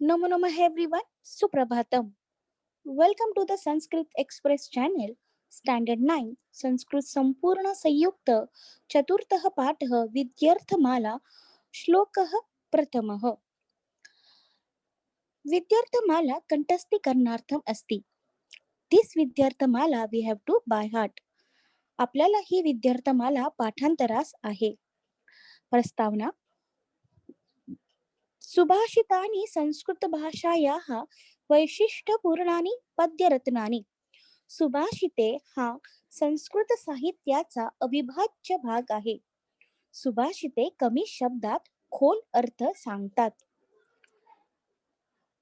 Namo Namah everyone, Suprabhatam. Welcome to the Sanskrit Express channel, Standard 9, Sanskrit Sampurna Sayukta, Chaturtah Patah Vidyarthamala, Shlokah Prathamaha. Vidyarthamala कंठस्थी करणार्थम अस्ति. This Vidyarthamala we have to by heart. आपल्याला ही विद्यार्थमाला पाठांतरास आहे. प्रस्तावना. सुभाषितानि संस्कृत भाषायाः वैशिष्ट्यपूर्णानि पद्यरत्नानि. सुभाषिते हा संस्कृत साहित्याचा अविभाज्य भाग आहे. सुभाषिते कमी शब्दात खोल अर्थ सांगतात.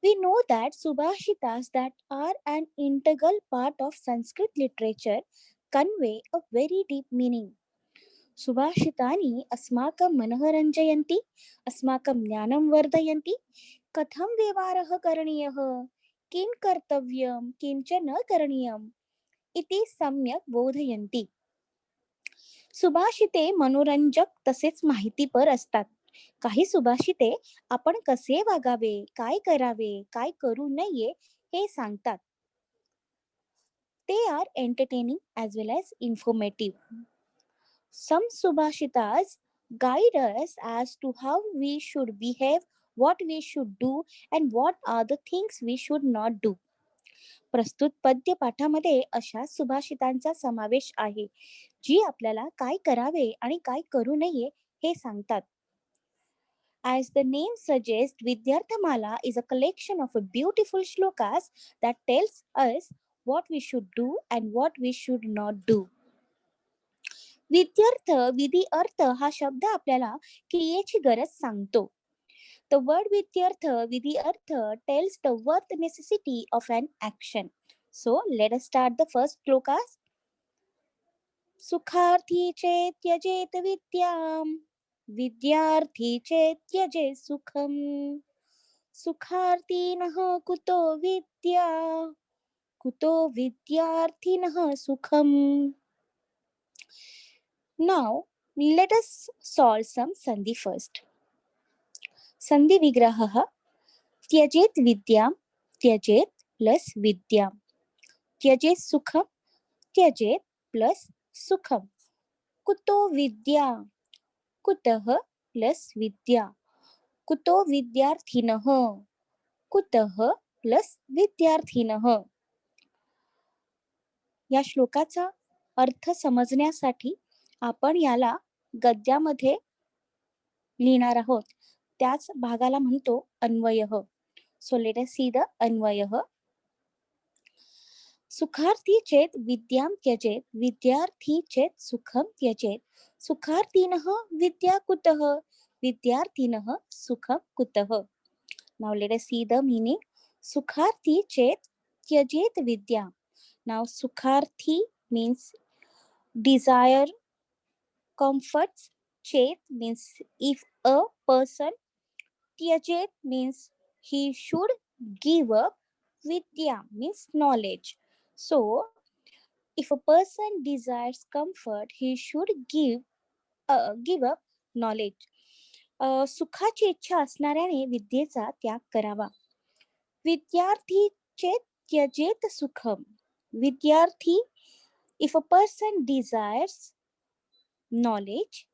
We know that subhashitas that are an integral part of Sanskrit literature convey a very deep meaning. सुभाषितानि अस्माकं मनः रञ्जयन्ति, अस्माकं ज्ञानं वर्धयन्ति, कथं व्यवहारः करणीयः, किं कर्तव्यं, किञ्च न करणीयम् इति सम्यक् बोधयन्ति. सुभाषिते मनोरंजक तसेच माहितीपर असतात. काही सुभाषिते आपण कसे वागावे, काय करावे, काय करू नये हे सांगतात. They are entertaining as well as informative. Some subhashitas guide us as to how we should behave, what we should do, and what are the things we should not do. प्रस्तुत पद्य पाठामध्ये अशा सुभाषितांचा समावेश आहे, जी आपल्याला काय करावे आणि काय करू नये हे सांगतात. As the name suggests, Vidyarthamala is a collection of beautiful shlokas that tells us what we should do and what we should not do. विद्यार्थ विधी अर्थ हा शब्द आपल्याला क्रियेची गरज सांगतो. The word vidyartha vidhi artha tells the worth necessity of an action. So let us start the first shlokas. Sukharthi chet tyajet vidyam, vidyarthi chet tyajet sukham, sukharthi nah kuto vidya, kuto vidyarthi nah sukham. Now let us solve some sandhi first. Sandhi vigrahah त्यजेत विद्याम, त्यजेत plus विद्याम, त्यजेत सुखम, त्यजेत plus सुखम. कुतो विद्या, कुतः प्लस विद्या, कुतो विद्यार्थिनः, कुतः प्लस विद्यार्थिनः. या श्लोकाचा अर्थ समजण्यासाठी आपण याला गद्यामध्ये लिहिणार आहोत. त्याच भागाला म्हणतो अन्वयः. So let us see the अन्वयः. सुखार्थी चेत विद्यां त्यजेत, विद्यार्थी चेत सुखम त्यजेत, सुखार्थीनः विद्या कुतः, विद्यार्थिनः सुखम कुतः. Now let us see the meaning. Sukharthi chet tyajet vidya. Now sukharthi means desire comforts, chet means if a person, tyajet means he should give up, vidya means knowledge. So if a person desires comfort, he should give up knowledge. सुखाची इच्छा असणाऱ्याने विद्येचा त्याग करावा. विद्यार्थीचे त्यजेत सुखम. विद्यार्थी, if a person desires knowledge,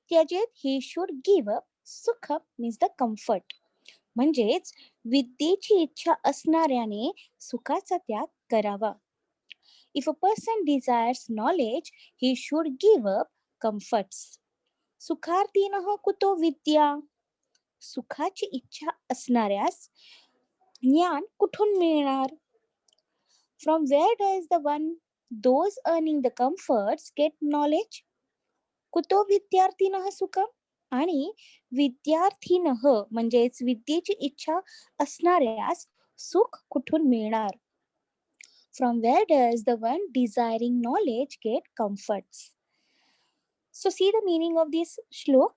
त्यजेत he should give up, सुखम means the comfort. म्हणजेच विद्येची इच्छा असणाऱ्याने सुखाचा त्याग करावा. If a person desires knowledge, he should give up comforts. सुखार्थीनः कुतो विद्या. सुखाची इच्छा असणाऱ्यास ज्ञान कुठून मिळणार? From where does the one, those earning the comforts, get knowledge? कुतो विद्यार्थिनः सुखम. आणि विद्यार्थिनः म्हणजेच विद्येची इच्छा असणाऱ्यास सुख कुठून मिळणार? From where does the one desiring knowledge get comforts? So see the meaning of this shlok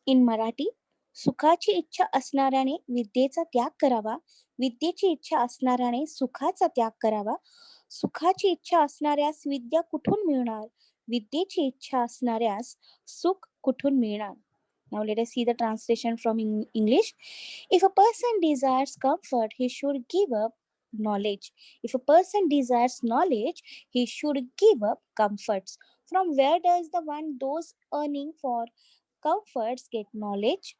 in Marathi. सुखाची इच्छा असणाऱ्याने विद्येचा त्याग करावा, विद्येची इच्छा असणाऱ्याने सुखाचा त्याग करावा, सुखाची इच्छा असणाऱ्यास विद्या कुठून मिळणार, विद्येची इच्छा असणाऱ्यास सुख कुठून मिळणार. Now let us see the translation from English. If a person desires comfort, he should give up knowledge. If a person desires knowledge, he should give up comforts. From where does the one those earning for comforts get knowledge?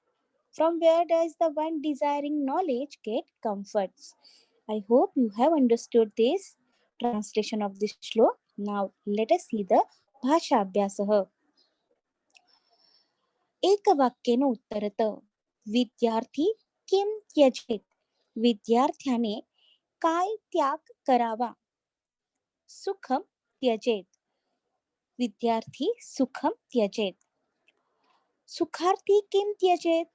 From where does the one desiring knowledge get comforts? I hope you have understood this translation of this shlok. Now let us see the Bhasha Abhyasah. एकवाक्येन उत्तरत. विद्यार्थी Kim त्यजेत? विद्यार्थ्याने काय त्याग करावा? सुखम त्यजेत. विद्यार्थी सुखम त्यजेत. सुखार्थी Kim त्यजेत?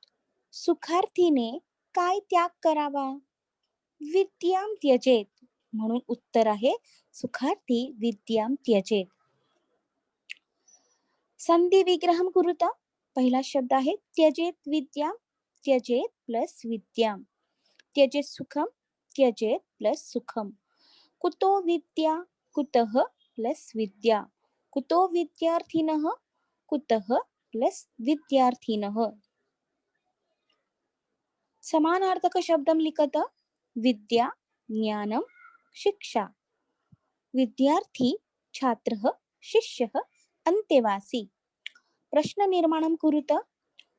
सुखार्थीने काय त्याग करावा? विद्याम त्यजेत. म्हणून उत्तर आहे सुखार्थी विद्याम त्यजेत. संधी विग्रहम कुरुता. पहिला शब्द आहे त्यजेत विद्या. त्यजेत प्लस विद्याम. त्यजेत सुखम. त्यजेत प्लस सुखम. कुतो विद्या. कुतः प्लस विद्या. कुतो विद्यार्थिनः. कुतः प्लस विद्यार्थिनः. समानार्थक शब्दम लिखत. विद्या ज्ञानम शिक्षा. विद्यार्थी छात्रः शिष्यः अन्तेवासी. प्रश्न निर्माणम कुरुत.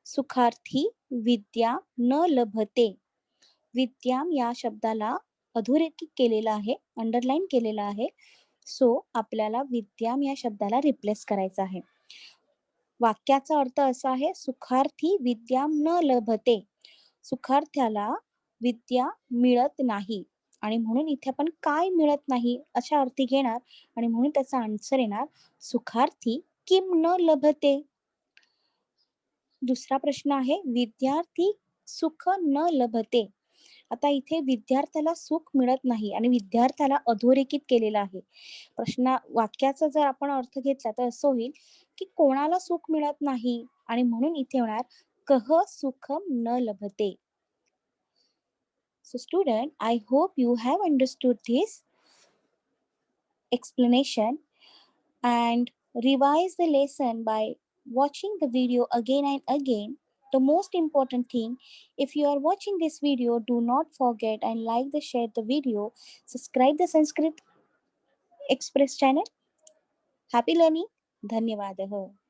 सुखार्थी विद्या न लभते. विद्याम या शब्दाला अधोरेखित केलेला आहे, अंडरलाईन केलेला आहे. सो आपल्याला विद्याम या शब्दाला रिप्लेस करायचा आहे. वाक्याचा अर्थ असा आहे सुखार्थी विद्याम न लभते. सुखार्थ्याला विद्या मिळत नाही आणि म्हणून इथे आपण काय मिळत नाही अशा अर्थी घेणार आणि म्हणून त्याचा आन्सर येणार सुखार्थी किम न लभते. दुसरा प्रश्न आहे विद्यार्थी सुख न लभते. आता इथे विद्यार्थ्याला सुख मिळत नाही आणि विद्यार्थ्याला अधोरेखित केलेला आहे. प्रश्न वाक्याचा जर आपण अर्थ घेतला तर असं होईल की कोणाला सुख मिळत नाही आणि म्हणून इथे होणार कह सुखम न लभते. So student, I hope you have understood this explanation and revise the lesson by watching the video again and again. The most important thing, if you are watching this video, do not forget and like the share the video, subscribe the Sanskrit Express channel. Happy learning. धन्यवाद.